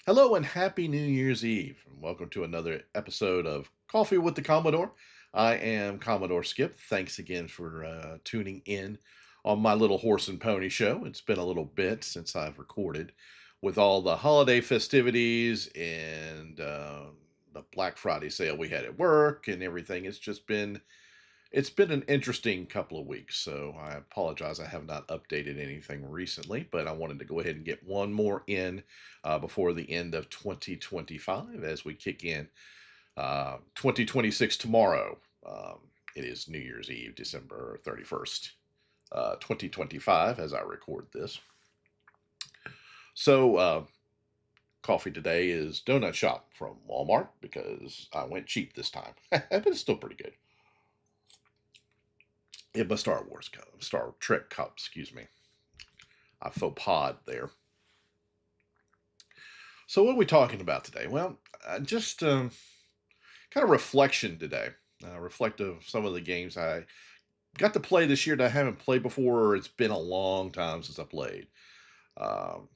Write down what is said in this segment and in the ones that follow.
Hello and happy New Year's Eve, and welcome to another episode of Coffee with the Commodore. I am Commodore Skip. Thanks again for tuning in on my little horse and pony show. It's been a little bit since I've recorded with all the holiday festivities and the Black Friday sale we had at work and everything. It's been an interesting couple of weeks, so I apologize I have not updated anything recently, but I wanted to go ahead and get one more in before the end of 2025 as we kick in 2026 tomorrow. It is New Year's Eve, December 31st, 2025, as I record this. So, coffee today is Donut Shop from Walmart because I went cheap this time, but it's still pretty good. Yeah, but Star Trek cup, excuse me. I faux pod there. So what are we talking about today? Well, just kind of reflection today. Reflective some of the games I got to play this year that I haven't played before. Or it's been a long time since I played. Um,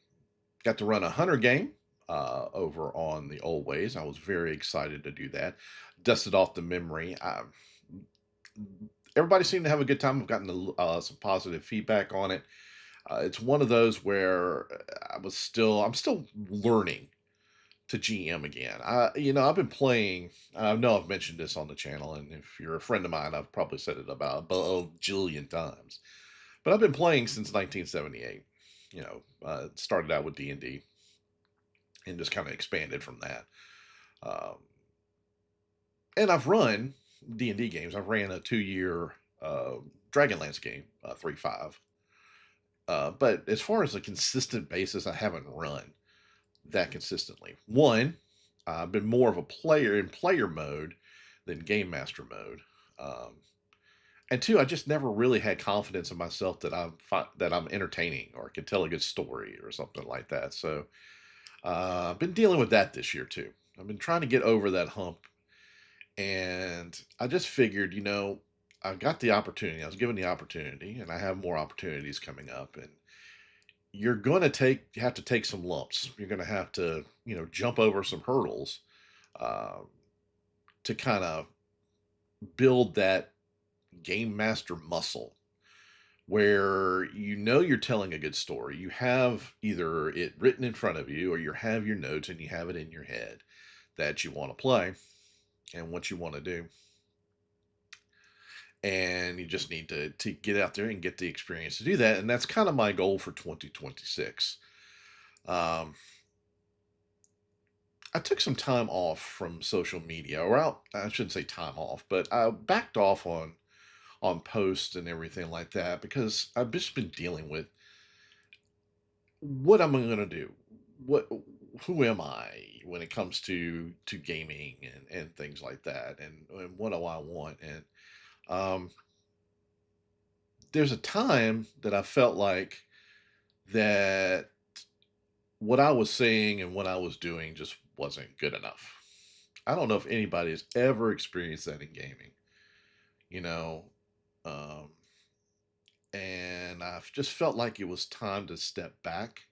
got to run a hunter game over on the old ways. I was very excited to do that. Dusted off the memory. Everybody seemed to have a good time. I've gotten some positive feedback on it. It's one of those where I'm still learning to GM again. I've been playing. I know I've mentioned this on the channel, and if you're a friend of mine, I've probably said it about a jillion times. But I've been playing since 1978. Started out with D&D and just kind of expanded from that. Um, and I've run D&D games. I've ran a 2-year Dragonlance game, 3.5. But as far as a consistent basis, I haven't run that consistently. One, I've been more of a player in player mode than game master mode. Um, and two, I just never really had confidence in myself that I'm entertaining or can tell a good story or something like that. So I've been dealing with that this year too. I've been trying to get over that hump, and I just figured, I got the opportunity. I was given the opportunity, and I have more opportunities coming up, and you're going to have to take some lumps. You're going to have to, jump over some hurdles uh, to kind of build that game master muscle where you're telling a good story. You have either it written in front of you or you have your notes and you have it in your head that you want to play and what you want to do. And you just need to get out there and get the experience to do that. And that's kind of my goal for 2026. Um, I took some time off from social media, or I shouldn't say time off, but I backed off on posts and everything like that because I've just been dealing with what am I going to do? What who am I when it comes to gaming and things like that, and what do I want? And um, there's a time that I felt like that what I was saying and what I was doing just wasn't good enough. I don't know if anybody has ever experienced that in gaming, you know, um, and I've just felt like it was time to step back.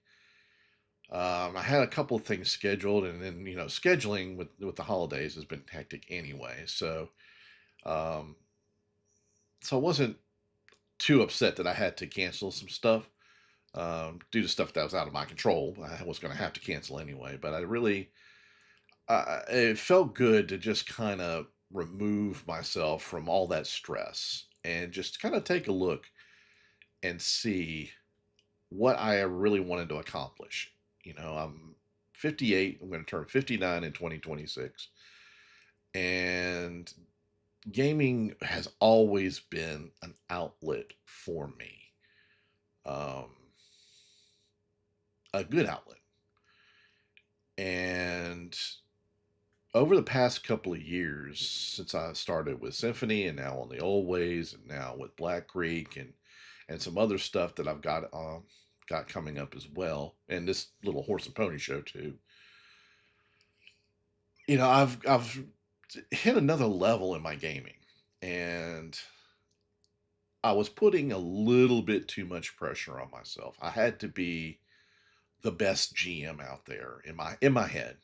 I had a couple of things scheduled, and then scheduling with the holidays has been hectic anyway. Um, so I wasn't too upset that I had to cancel some stuff due to stuff that was out of my control. I was going to have to cancel anyway, but it felt good to just kind of remove myself from all that stress and just kind of take a look and see what I really wanted to accomplish. I'm 58. I'm going to turn 59 in 2026. And gaming has always been an outlet for me, um, a good outlet. And over the past couple of years, since I started with Symphony and now on the old ways and now with Black Creek and some other stuff that I've got coming up as well, and this little horse and pony show too. I've hit another level in my gaming, and I was putting a little bit too much pressure on myself. I had to be the best GM out there in my head.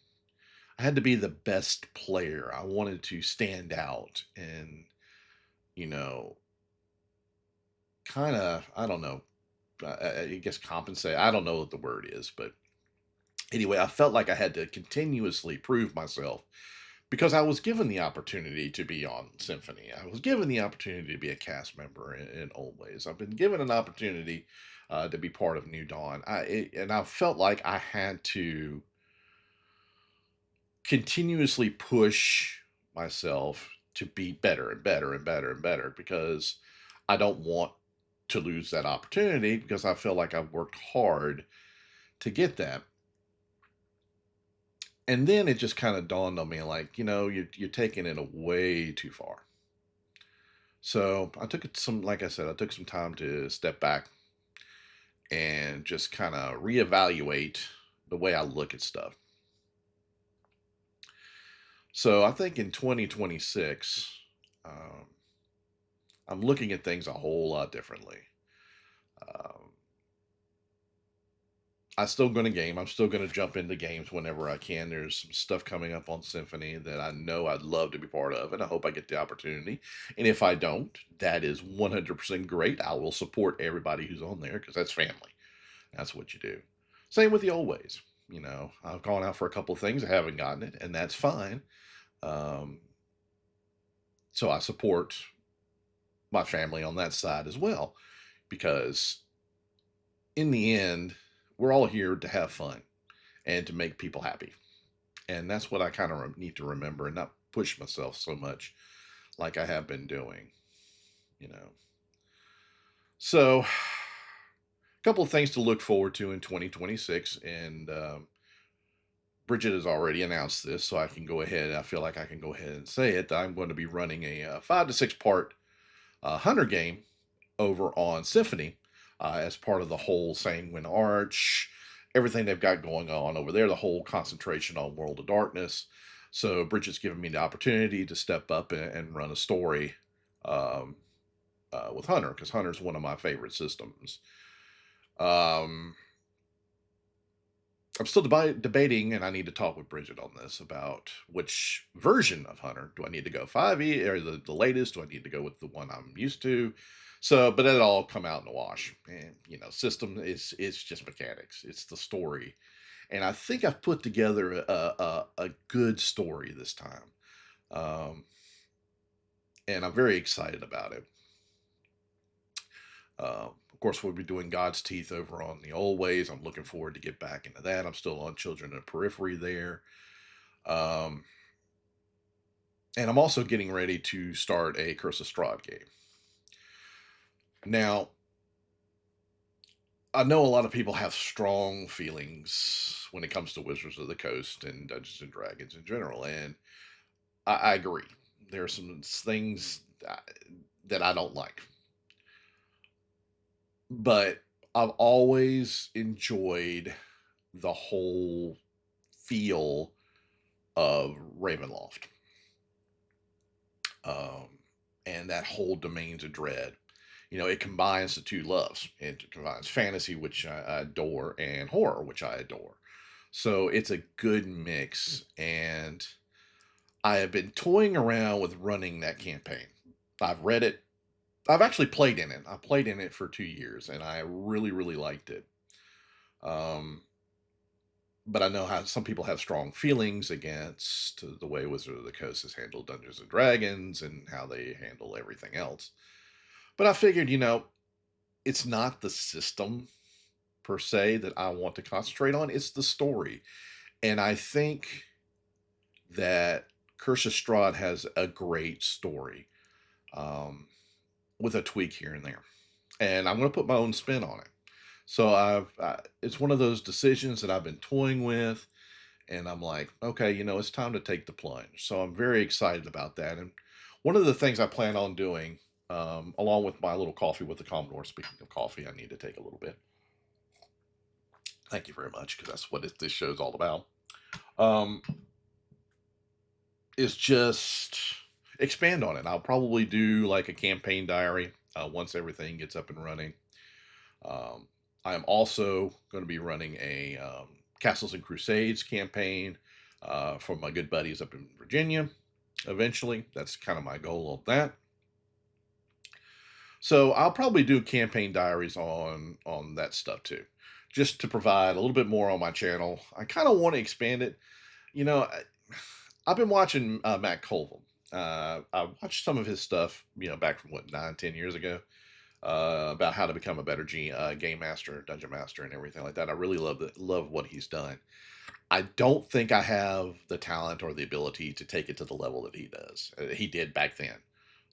I had to be the best player. I wanted to stand out and, you know, kind of, I don't know, I guess compensate. I don't know what the word is, but anyway, I felt like I had to continuously prove myself because I was given the opportunity to be on Symphony. I was given the opportunity to be a cast member in Old Ways. I've been given an opportunity to be part of New Dawn. And I felt like I had to continuously push myself to be better and better and better and better because I don't want to lose that opportunity because I feel like I've worked hard to get that. And then it just kind of dawned on me like, you're taking it a way too far. So I took it some, like I said, I took some time to step back and just kind of reevaluate the way I look at stuff. So I think in 2026, um, I'm looking at things a whole lot differently. Um, I'm still going to game. I'm still going to jump into games whenever I can. There's some stuff coming up on Symphony that I know I'd love to be part of, and I hope I get the opportunity. And if I don't, that is 100% great. I will support everybody who's on there because that's family. That's what you do. Same with the old ways. I've gone out for a couple of things. I haven't gotten it, and that's fine. Um, so I support my family on that side as well because in the end, we're all here to have fun and to make people happy. And that's what I kind of need to remember and not push myself so much like I have been doing, you know. So, a couple of things to look forward to in 2026. And Bridget has already announced this, so I can go ahead. I feel like I can go ahead and say it. I'm going to be running a 5 to 6 part Hunter game over on Symphony as part of the whole Sanguine Arch, everything they've got going on over there, the whole concentration on World of Darkness. So Bridget's given me the opportunity to step up and run a story um, with Hunter because Hunter's one of my favorite systems. Um, I'm still debating, and I need to talk with Bridget on this about which version of Hunter do I need to go 5e or the latest? Do I need to go with the one I'm used to? So, but it'll all come out in the wash. And system is just mechanics. It's the story, and I think I've put together a good story this time, um, and I'm very excited about it. Of course, we'll be doing God's Teeth over on the old ways. I'm looking forward to get back into that. I'm still on Children of Periphery there. Um, and I'm also getting ready to start a Curse of Strahd game. Now, I know a lot of people have strong feelings when it comes to Wizards of the Coast and Dungeons and Dragons in general, and I agree. There are some things that I don't like. But I've always enjoyed the whole feel of Ravenloft, um, and that whole Domains of Dread. It combines the two loves. It combines fantasy, which I adore, and horror, which I adore. So it's a good mix, and I have been toying around with running that campaign. I've read it. I've actually played in it. I played in it for 2 years, and I really, really liked it. Um, but I know how some people have strong feelings against the way Wizard of the Coast has handled Dungeons and Dragons and how they handle everything else. But I figured, it's not the system per se that I want to concentrate on, it's the story. And I think that Curse of Strahd has a great story um, with a tweak here and there. And I'm going to put my own spin on it. So it's one of those decisions that I've been toying with, and I'm like, okay, it's time to take the plunge. So I'm very excited about that. And one of the things I plan on doing, along with my little coffee with the Commodore. Speaking of coffee, I need to take a little bit. Thank you very much, because that's what this show's all about. Um, is just expand on it. I'll probably do like a campaign diary once everything gets up and running. Um, I am also going to be running a Castles and Crusades campaign for my good buddies up in Virginia. Eventually, that's kind of my goal of that. So I'll probably do campaign diaries on that stuff too, just to provide a little bit more on my channel. I kind of want to expand it. You know, I've been watching Matt Colvin. I watched some of his stuff, back from what 9, 10 years ago, about how to become a better game master, dungeon master, and everything like that. I really love what he's done. I don't think I have the talent or the ability to take it to the level that he does. He did back then.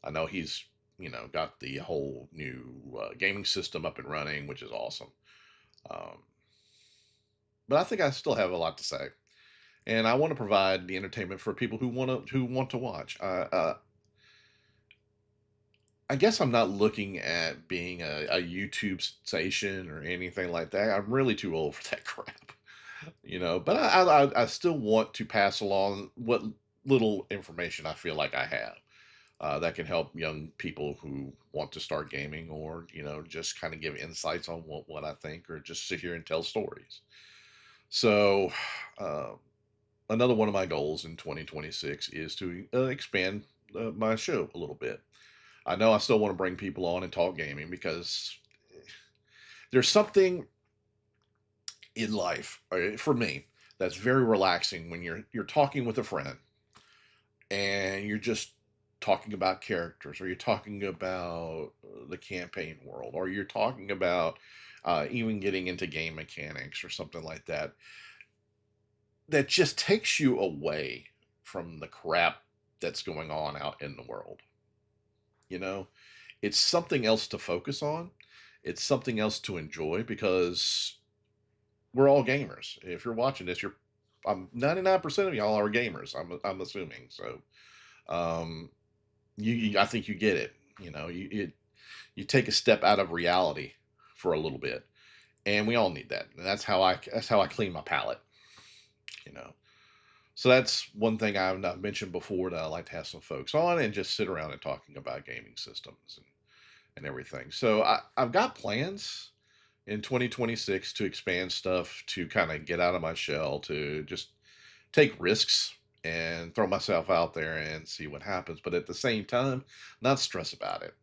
I know he's got the whole new gaming system up and running, which is awesome. Um, but I think I still have a lot to say, and I want to provide the entertainment for people who want to watch. I guess I'm not looking at being a YouTube sensation or anything like that. I'm really too old for that crap, But I still want to pass along what little information I feel like I have that can help young people who want to start gaming, or just kind of give insights on what I think, or just sit here and tell stories. So, uh, another one of my goals in 2026 is to expand my show a little bit. I know I still want to bring people on and talk gaming, because there's something in life, for me, that's very relaxing when you're talking with a friend and you're just talking about characters, or you're talking about the campaign world, or you're talking about even getting into game mechanics or something like that, that just takes you away from the crap that's going on out in the world. You know, it's something else to focus on. It's something else to enjoy, because we're all gamers. If you're watching this, 99% of y'all are gamers. I'm assuming. So, um, I think you get it. You take a step out of reality for a little bit, and we all need that. And that's how I clean my palate. You know. So that's one thing I've not mentioned before, that I like to have some folks on and just sit around and talking about gaming systems and everything. So I've got plans in 2026 to expand stuff, to kind of get out of my shell, to just take risks and throw myself out there and see what happens. But at the same time, not stress about it,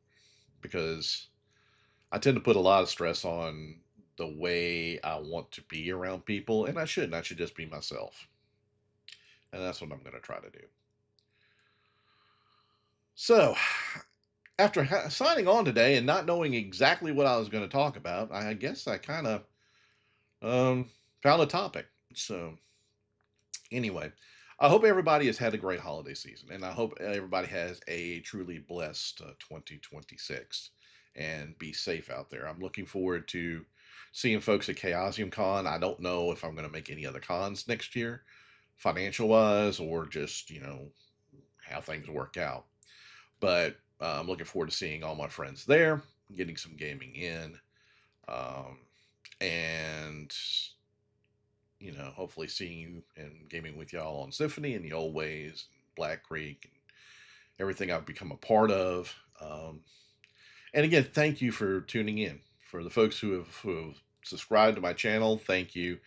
because I tend to put a lot of stress on the way I want to be around people, and I shouldn't. I should just be myself. And that's what I'm going to try to do. So, after signing on today and not knowing exactly what I was going to talk about, I guess I kind of found a topic. So, anyway, I hope everybody has had a great holiday season, and I hope everybody has a truly blessed 2026, and be safe out there. I'm looking forward to seeing folks at Chaosium Con. I don't know if I'm going to make any other cons next year, financial wise, or just, how things work out. But I'm looking forward to seeing all my friends there, getting some gaming in, um, and hopefully seeing you and gaming with y'all on Symphony and the old ways, Black Creek, and everything I've become a part of. And again, thank you for tuning in. For the folks who have subscribed to my channel, thank you.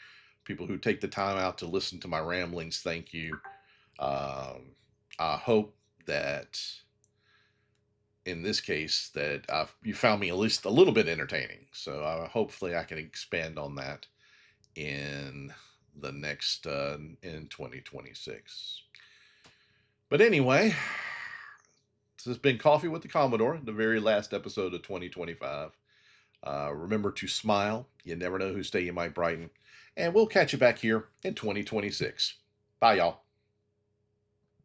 People who take the time out to listen to my ramblings, thank you. I hope that in this case that you found me at least a little bit entertaining. So hopefully I can expand on that in the next in 2026. But anyway, this has been Coffee with the Commodore, the very last episode of 2025. Remember to smile. You never know whose day you might brighten. And we'll catch you back here in 2026. Bye, y'all.